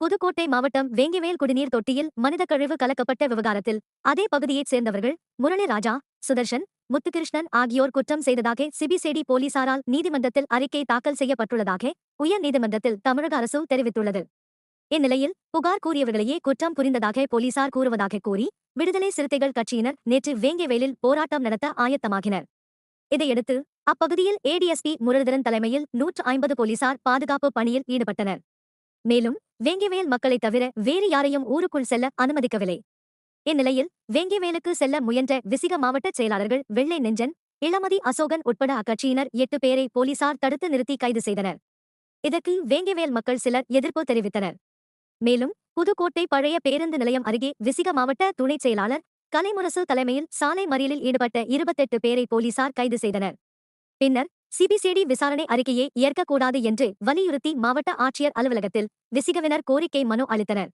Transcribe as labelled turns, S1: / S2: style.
S1: புதுக்கோட்டை மாவட்டம் வேங்கிவேல் குடிநீர் தொட்டியில் மனித கழிவு கலக்கப்பட்ட விவகாரத்தில் அதே பகுதியைச் சேர்ந்தவர்கள் முரளி ராஜா, சுதர்ஷன், முத்துகிருஷ்ணன் ஆகியோர் குற்றம் செய்ததாக சிபிசிஐடி போலீசாரால் நீதிமன்றத்தில் அறிக்கை தாக்கல் செய்யப்பட்டுள்ளதாக உயர் நீதிமன்றத்தில் தமிழக அரசு தெரிவித்துள்ளது. இந்நிலையில் புகார் கூறியவர்களையே குற்றம் புரிந்ததாக போலீசார் கூறுவதாக கூறி விடுதலை சிறுத்தைகள் கட்சியினர் நேற்று வேங்கிவேலில் போராட்டம் நடத்த ஆயத்தமாகினர். இதையடுத்து அப்பகுதியில் ஏடிஎஸ்பி முரளிதரன் தலைமையில் 150 போலீசார் பாதுகாப்பு பணியில் ஈடுபட்டனர். மேலும் வேங்கிவேல் மக்களைத் தவிர வேறு யாரையும் ஊருக்குள் செல்ல அனுமதிக்கவில்லை. இந்நிலையில் வேங்கிவேலுக்கு செல்ல முயன்ற விசிக மாவட்ட செயலாளர்கள் வெள்ளை நெஞ்சன், இளமதி அசோகன் உட்பட அக்கட்சியினர் 8 பேரை போலீசார் தடுத்து நிறுத்தி கைது செய்தனர். இதற்கு வேங்கிவேல் மக்கள் சிலர் எதிர்ப்பு தெரிவித்தனர். மேலும் புதுக்கோட்டை பழைய பேருந்து நிலையம் அருகே விசிக மாவட்ட துணைச் செயலாளர் கலைமுரசு தலைமையில் சாலை மறியலில் ஈடுபட்ட 28 பேரை போலீசார் கைது செய்தனர். பின்னர் சிபிசிஐடி விசாரணை அறிக்கையை ஏற்கக்கூடாது என்று வலியுறுத்தி மாவட்ட ஆட்சியர் அலுவலகத்தில் விசிகவினர் கோரிக்கை மனு அளித்தனர்.